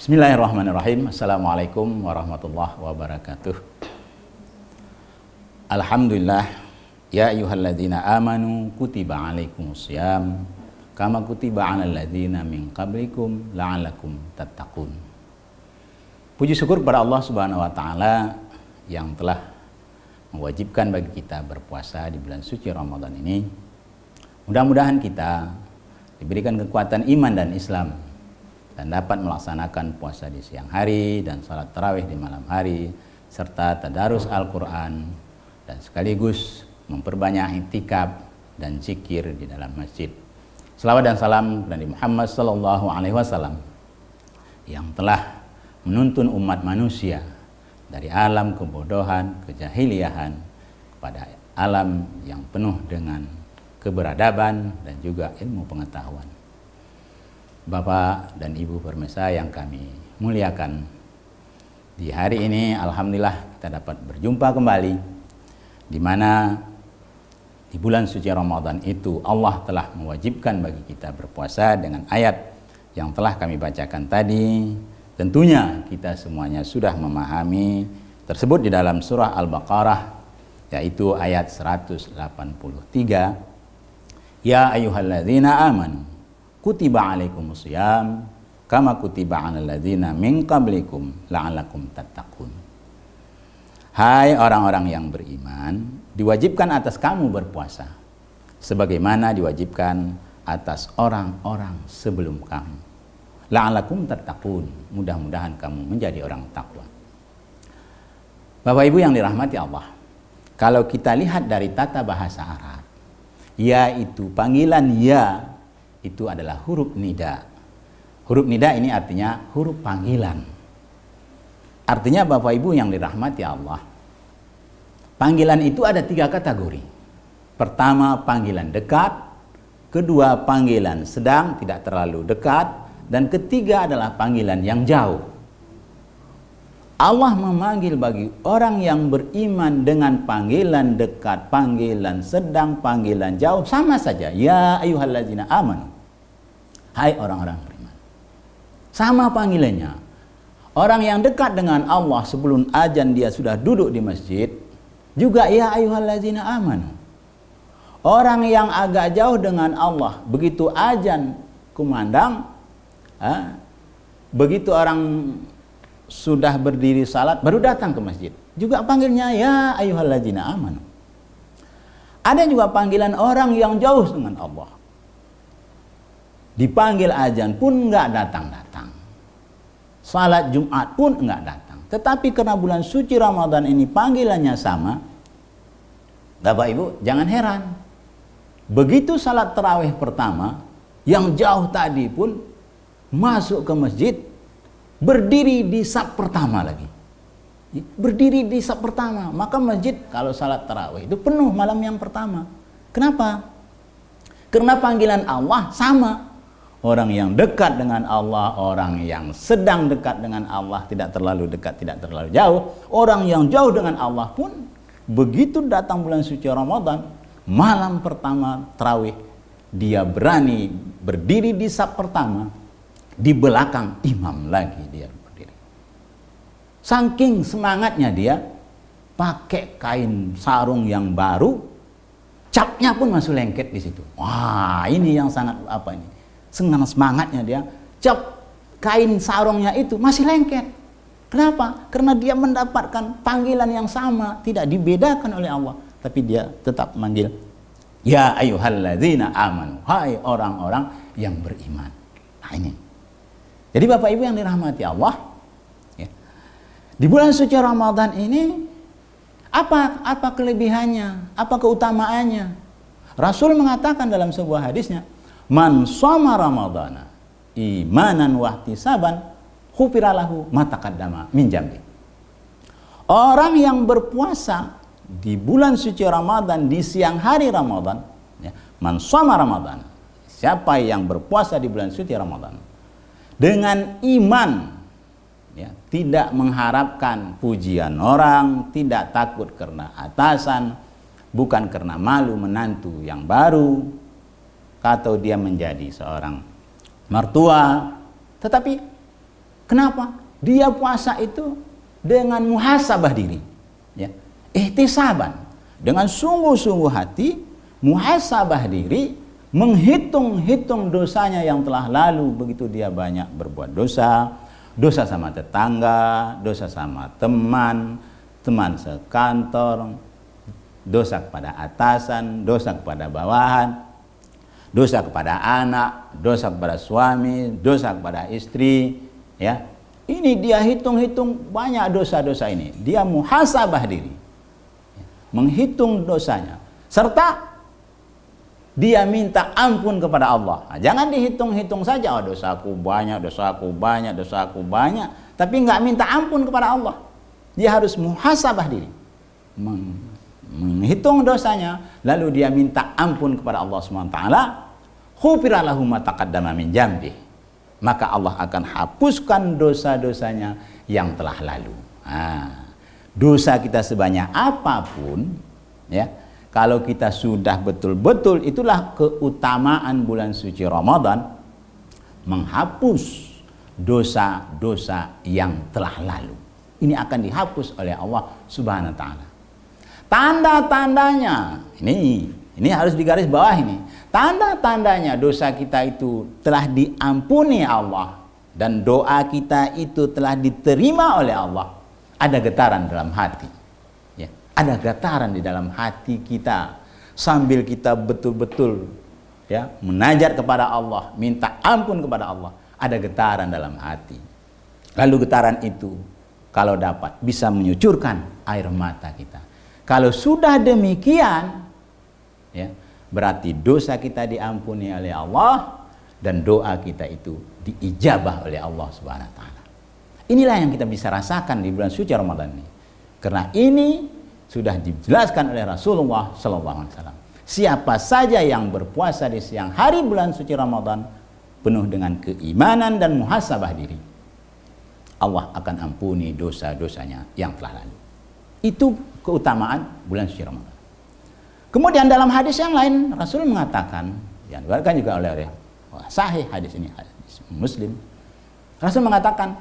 Bismillahirrahmanirrahim. Assalamualaikum warahmatullahi wabarakatuh. Alhamdulillah. Ya ayyuhalladzina amanu kutiba alaikumusiyam kama kutiba alal ladzina min qablikum la'allakum tattaqun. Puji syukur kepada Allah Subhanahu wa taala yang telah mewajibkan bagi kita berpuasa di bulan suci Ramadan ini. Mudah-mudahan kita diberikan kekuatan iman dan Islam dan dapat melaksanakan puasa di siang hari dan salat tarawih di malam hari serta tadarus Al-Quran dan sekaligus memperbanyak iktikaf dan zikir di dalam masjid. Selawat dan salam kepada Nabi Muhammad sallallahu alaihi wasallam yang telah menuntun umat manusia dari alam kebodohan, kejahiliahan kepada alam yang penuh dengan keberadaban dan juga ilmu pengetahuan. Bapak dan Ibu pemirsa yang kami muliakan, di hari ini alhamdulillah kita dapat berjumpa kembali, di mana di bulan suci Ramadan itu Allah telah mewajibkan bagi kita berpuasa dengan ayat yang telah kami bacakan tadi. Tentunya kita semuanya sudah memahami tersebut di dalam surah Al-Baqarah, yaitu ayat 183. Ya ayyuhalladzina amanu kutiba alaikumusiyam kama kutiba alal ladzina min qablikum la'allakum tattaqun. Hai orang-orang yang beriman, diwajibkan atas kamu berpuasa sebagaimana diwajibkan atas orang-orang sebelum kamu. La'allakum tattaqun, mudah-mudahan kamu menjadi orang takwa. Bapak Ibu yang dirahmati Allah, kalau kita lihat dari tata bahasa Arab, yaitu panggilan ya itu adalah huruf nida. Huruf nida ini artinya huruf panggilan. Artinya Bapak Ibu yang dirahmati Allah, panggilan itu ada 3 kategori. Pertama, panggilan dekat. Kedua, panggilan sedang, tidak terlalu dekat. Dan ketiga adalah panggilan yang jauh. Allah memanggil bagi orang yang beriman dengan panggilan dekat, panggilan sedang, panggilan jauh, sama saja. Ya ayyuhalladzina amanu. Hai orang-orang beriman. Sama panggilannya. Orang yang dekat dengan Allah sebelum azan dia sudah duduk di masjid, juga ya ayyuhalladzina amanu. Orang yang agak jauh dengan Allah, begitu azan kumandang, begitu orang sudah berdiri salat baru datang ke masjid, juga panggilnya ya ayyuhalladzina amanu. Ada juga panggilan orang yang jauh dengan Allah, dipanggil azan pun enggak datang-datang, salat Jumat pun enggak datang. Tetapi karena bulan suci Ramadan ini panggilannya sama, Bapak Ibu jangan heran, begitu salat tarawih pertama yang jauh tadi pun masuk ke masjid, berdiri di saf pertama lagi. Berdiri di saf pertama. Maka masjid kalau salat tarawih itu penuh malam yang pertama. Kenapa? Karena panggilan Allah sama. Orang yang dekat dengan Allah, orang yang sedang dekat dengan Allah, tidak terlalu dekat, tidak terlalu jauh. Orang yang jauh dengan Allah pun begitu datang bulan suci Ramadan, malam pertama tarawih, dia berani berdiri di saf pertama. Di belakang imam lagi dia berdiri. Saking semangatnya dia, pakai kain sarung yang baru, capnya pun masih lengket di situ. Wah, ini yang sangat apa ini? Sangat semangatnya dia, cap kain sarungnya itu masih lengket. Kenapa? Karena dia mendapatkan panggilan yang sama, tidak dibedakan oleh Allah, tapi dia tetap manggil ya ayyuhalladzina amanu, hai orang-orang yang beriman. Nah ini. Jadi Bapak Ibu yang dirahmati Allah, ya, di bulan suci Ramadan ini apa kelebihannya, apa keutamaannya? Rasul mengatakan dalam sebuah hadisnya, man shoma ramadhana imanan wa ihtisaban ghufira lahu ma taqaddama min dzambi. Orang yang berpuasa di bulan suci Ramadan di siang hari Ramadan, ya, man shoma ramadhana, siapa yang berpuasa di bulan suci Ramadan dengan iman, ya, tidak mengharapkan pujian orang, tidak takut karena atasan, bukan karena malu menantu yang baru, atau dia menjadi seorang mertua, tetapi Kenapa? Dia puasa itu dengan muhasabah diri, ya, ihtisaban, dengan sungguh-sungguh hati, muhasabah diri, menghitung-hitung dosanya yang telah lalu. Begitu dia banyak berbuat dosa, dosa sama tetangga, dosa sama teman, teman sekantor, dosa kepada atasan, dosa kepada bawahan, dosa kepada anak, dosa kepada suami, dosa kepada istri, ya. Ini dia hitung-hitung banyak dosa-dosa ini. Dia muhasabah diri, menghitung dosanya, serta dia minta ampun kepada Allah. Nah, jangan dihitung-hitung saja, oh, dosaku banyak, dosaku banyak, dosaku banyak, tapi nggak minta ampun kepada Allah. Dia harus muhasabah diri, menghitung dosanya, lalu dia minta ampun kepada Allah SWT. Ghufira lahu ma taqaddama min dzambihi, maka Allah akan hapuskan dosa-dosanya yang telah lalu. Nah, dosa kita sebanyak apapun, ya, kalau kita sudah betul-betul, itulah keutamaan bulan suci Ramadan, menghapus dosa-dosa yang telah lalu. Ini akan dihapus oleh Allah Subhanahu wa taala. Tanda-tandanya, ini harus digaris bawah ini. Tanda-tandanya dosa kita itu telah diampuni Allah dan doa kita itu telah diterima oleh Allah. Ada getaran dalam hati, ya. Ada getaran di dalam hati kita sambil kita betul-betul, ya, munajat kepada Allah, minta ampun kepada Allah. Ada getaran dalam hati. Lalu getaran itu kalau dapat bisa menyucurkan air mata kita. Kalau sudah demikian, ya, berarti dosa kita diampuni oleh Allah dan doa kita itu diijabah oleh Allah Subhanahu wa taala. Inilah yang kita bisa rasakan di bulan suci Ramadan ini. Karena ini sudah dijelaskan oleh Rasulullah sallallahu alaihi wasallam. Siapa saja yang berpuasa di siang hari bulan suci Ramadan penuh dengan keimanan dan muhasabah diri, Allah akan ampuni dosa-dosanya yang telah lalu. Itu keutamaan bulan suci Ramadan. Kemudian dalam hadis yang lain Rasul mengatakan, yang diriwayatkan juga oleh sahih hadis ini, hadis Muslim. Rasul mengatakan,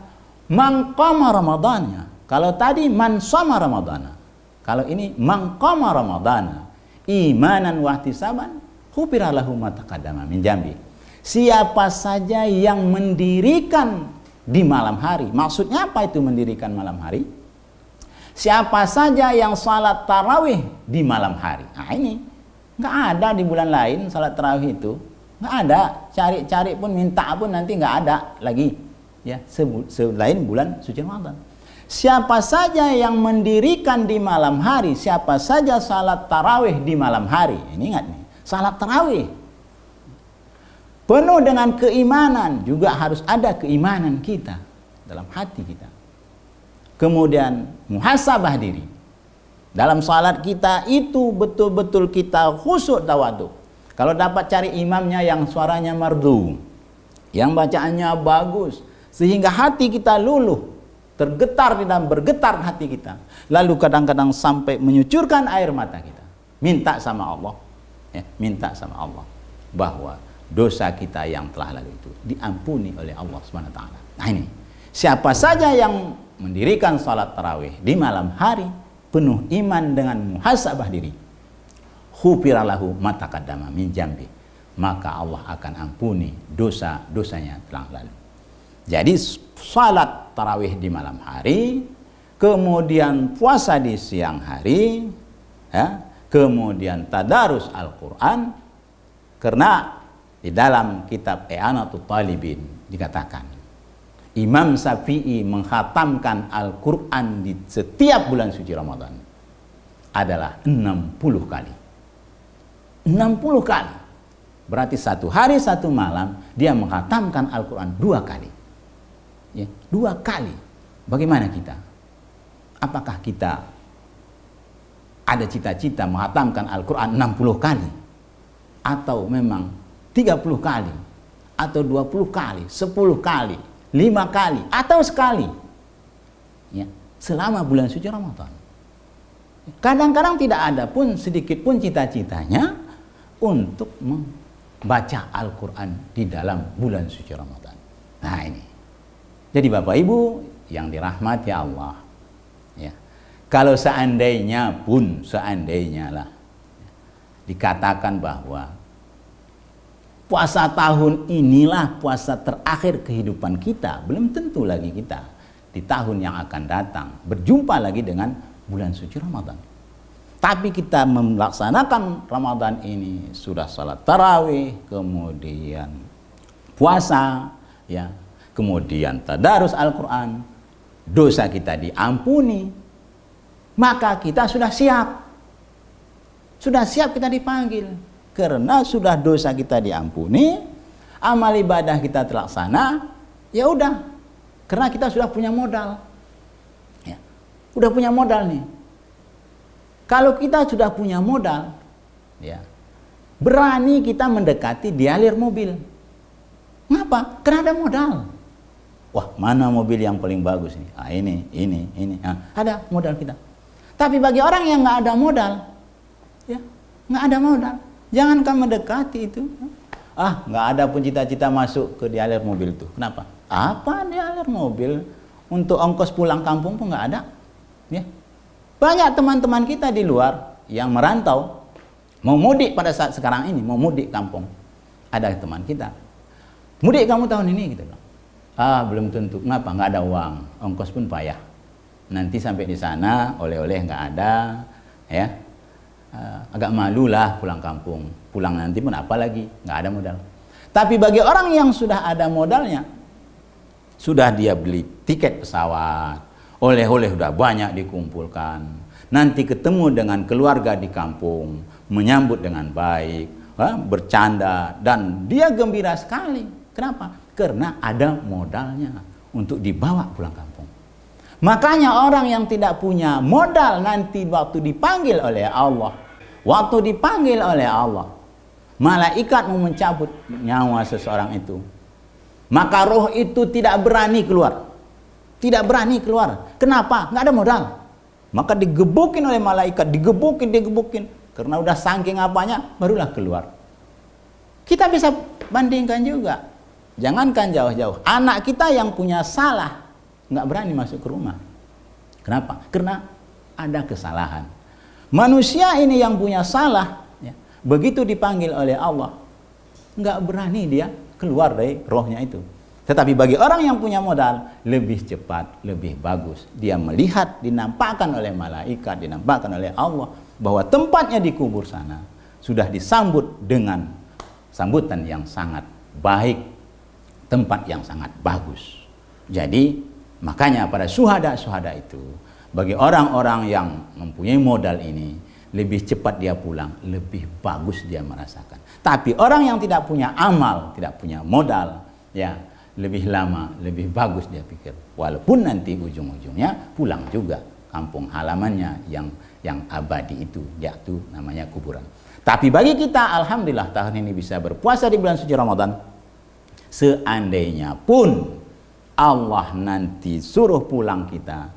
man qama ramadhana. Kalau tadi man shama ramadhana, kalau ini man qama ramadhana imanan wa ihtisaban, ghufira lahu ma taqaddama min dzambi. Siapa saja yang mendirikan di malam hari. Maksudnya apa itu mendirikan malam hari? Siapa saja yang salat tarawih di malam hari. Nah, ini nggak ada di bulan lain salat tarawih itu, nggak ada. Cari-cari pun, minta pun nanti nggak ada lagi, ya, selain bulan suci Ramadan. Siapa saja yang mendirikan di malam hari, siapa saja salat tarawih di malam hari. Ini ingat nih, salat tarawih penuh dengan keimanan, juga harus ada keimanan kita dalam hati kita. Kemudian muhasabah diri. Dalam salat kita itu betul-betul kita khusyuk tawadhu. Kalau dapat cari imamnya yang suaranya merdu, yang bacaannya bagus, sehingga hati kita luluh, tergetar di dalam, bergetar hati kita. Lalu kadang-kadang sampai menyucurkan air mata kita. Minta sama Allah, ya, minta sama Allah bahwa dosa kita yang telah lalu itu diampuni oleh Allah Subhanahu wa taala. Nah, ini siapa saja yang mendirikan salat tarawih di malam hari penuh iman dengan muhasabah diri, ghufira lahu ma taqaddama min dzambi, maka Allah akan ampuni dosa-dosanya telah lalu. Jadi salat tarawih di malam hari, kemudian puasa di siang hari, ya, kemudian tadarus Al-Qur'an. Karena di dalam kitab I'anatul Talibin dikatakan Imam Syafi'i mengkhatamkan Al-Quran di setiap bulan suci Ramadan adalah 60 kali. 60 kali. Berarti satu hari satu malam dia mengkhatamkan Al-Quran 2 kali. Ya, 2 kali. Bagaimana kita? Apakah kita ada cita-cita mengkhatamkan Al-Quran 60 kali? Atau memang 30 kali? Atau 20 kali? 10 kali? 5 kali atau sekali, ya, selama bulan suci Ramadan. Kadang-kadang tidak ada pun sedikit pun cita-citanya untuk membaca Al-Quran di dalam bulan suci Ramadan. Nah, ini Jadi Bapak Ibu yang dirahmati Allah, ya, kalau seandainya lah dikatakan bahwa puasa tahun inilah puasa terakhir kehidupan kita, belum tentu lagi kita di tahun yang akan datang berjumpa lagi dengan bulan suci Ramadan. Tapi kita melaksanakan Ramadan ini sudah salat tarawih, kemudian puasa, ya, kemudian tadarus Al-Quran, dosa kita diampuni, maka kita sudah siap. Sudah siap kita dipanggil. Karena sudah dosa kita diampuni, amal ibadah kita terlaksana, ya udah. Karena kita sudah punya modal. Ya, udah punya modal nih. Kalau kita sudah punya modal, ya, berani kita mendekati dialir mobil. Ngapa? Karena ada modal. Wah, mana mobil yang paling bagus nih? Ah, ini. Ah, ada modal kita. Tapi bagi orang yang nggak ada modal, ya, nggak ada modal, jangankan mendekati itu. Ah, nggak ada pun cita-cita masuk ke dialir mobil itu. Kenapa? Apa dialir mobil? Untuk ongkos pulang kampung pun nggak ada. Ya. Banyak teman-teman kita di luar yang merantau, mau mudik pada saat sekarang ini, mau mudik kampung. Ada teman kita, mudik kamu tahun ini, gitu bilang. Ah, belum tentu. Kenapa? Nggak ada uang, ongkos pun payah. Nanti sampai di sana oleh-oleh nggak ada, ya. Agak malu lah pulang kampung. Pulang nanti pun apa lagi? Nggak ada modal. Tapi bagi orang yang sudah ada modalnya, sudah dia beli tiket pesawat, oleh-oleh sudah banyak dikumpulkan, nanti ketemu dengan keluarga di kampung, menyambut dengan baik, bercanda, dan dia gembira sekali. Kenapa? Karena ada modalnya untuk dibawa pulang kampung. Makanya orang yang tidak punya modal nanti waktu dipanggil oleh Allah, malaikat mau mencabut nyawa seseorang itu, maka roh itu tidak berani keluar. Tidak berani keluar. Kenapa? Nggak ada modal. Maka digebukin oleh malaikat, digebukin. Karena udah saking apanya, barulah keluar. Kita bisa bandingkan juga. Jangankan jauh-jauh. Anak kita yang punya salah, nggak berani masuk ke rumah. Kenapa? Karena ada kesalahan. Manusia ini yang punya salah, ya, begitu dipanggil oleh Allah, nggak berani dia keluar dari rohnya itu. Tetapi bagi orang yang punya modal, lebih cepat, lebih bagus. Dia melihat, dinampakkan oleh malaikat, dinampakkan oleh Allah, bahwa tempatnya di kubur sana sudah disambut dengan sambutan yang sangat baik, tempat yang sangat bagus. Jadi, makanya pada syuhada-syuhada itu, bagi orang-orang yang mempunyai modal ini, lebih cepat dia pulang, lebih bagus dia merasakan. Tapi orang yang tidak punya amal, tidak punya modal, ya, lebih lama, lebih bagus dia pikir. Walaupun nanti ujung-ujungnya pulang juga kampung halamannya yang abadi itu, yaitu namanya kuburan. Tapi bagi kita, alhamdulillah tahun ini bisa berpuasa di bulan suci Ramadan. Seandainya pun Allah nanti suruh pulang kita,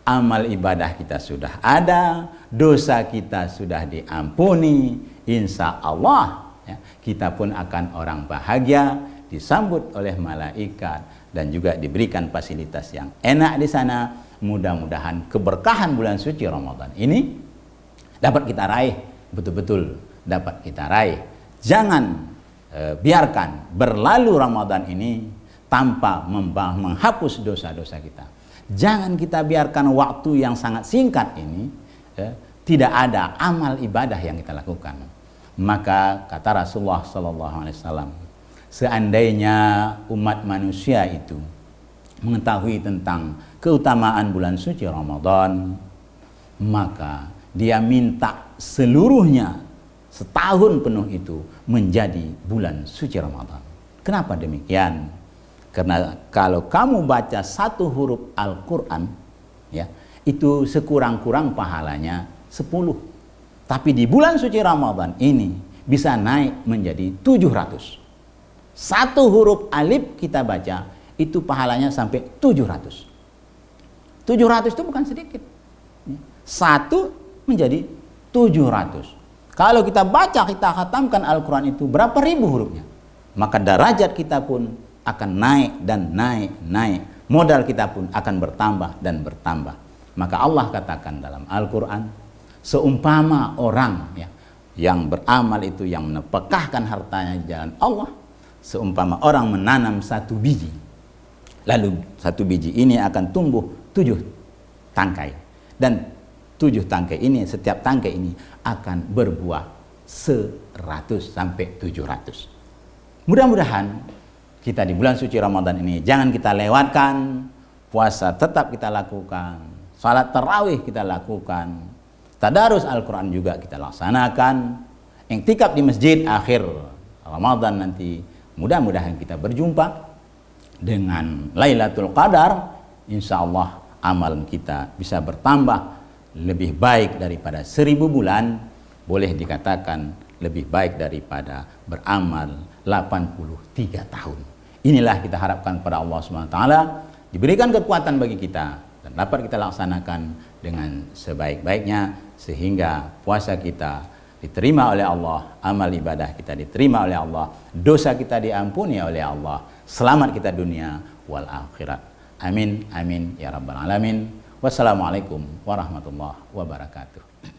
amal ibadah kita sudah ada, dosa kita sudah diampuni, insya Allah, ya, kita pun akan orang bahagia, disambut oleh malaikat, dan juga diberikan fasilitas yang enak di sana. Mudah-mudahan keberkahan bulan suci Ramadan ini dapat kita raih, betul-betul dapat kita raih. Jangan biarkan berlalu Ramadan ini tanpa menghapus dosa-dosa kita. Jangan kita biarkan waktu yang sangat singkat ini tidak ada amal ibadah yang kita lakukan. Maka kata Rasulullah SAW, seandainya umat manusia itu mengetahui tentang keutamaan bulan suci Ramadan, maka dia minta seluruhnya setahun penuh itu menjadi bulan suci Ramadan. Kenapa demikian? Karena kalau kamu baca satu huruf Al-Quran, ya, itu sekurang-kurang pahalanya 10. Tapi di bulan suci Ramadan ini bisa naik menjadi 700. Satu huruf alif kita baca, itu pahalanya sampai 700. 700 itu bukan sedikit. Satu menjadi 700. Kalau kita baca, kita khatamkan Al-Quran itu berapa ribu hurufnya, maka derajat kita pun akan naik dan naik modal kita pun akan bertambah dan bertambah. Maka Allah katakan dalam Al-Quran, seumpama orang ya, yang beramal itu, yang menepekahkan hartanya di jalan Allah, seumpama orang menanam satu biji, lalu satu biji ini akan tumbuh 7 tangkai, dan 7 tangkai ini, setiap tangkai ini akan berbuah 100 sampai 700. Mudah-mudahan kita di bulan suci Ramadan ini jangan kita lewatkan, puasa tetap kita lakukan, salat tarawih kita lakukan, tadarus Al-Quran juga kita laksanakan, iktikaf di masjid akhir Ramadan nanti. Mudah-mudahan kita berjumpa dengan Lailatul Qadar. Insya Allah amal kita bisa bertambah lebih baik daripada 1000 bulan, boleh dikatakan lebih baik daripada beramal 83 tahun. Inilah kita harapkan pada Allah SWT, diberikan kekuatan bagi kita dan dapat kita laksanakan dengan sebaik-baiknya, sehingga puasa kita diterima oleh Allah, amal ibadah kita diterima oleh Allah, dosa kita diampuni oleh Allah, selamat kita dunia wal akhirat. Amin, amin ya rabbal alamin. Wassalamualaikum warahmatullahi wabarakatuh.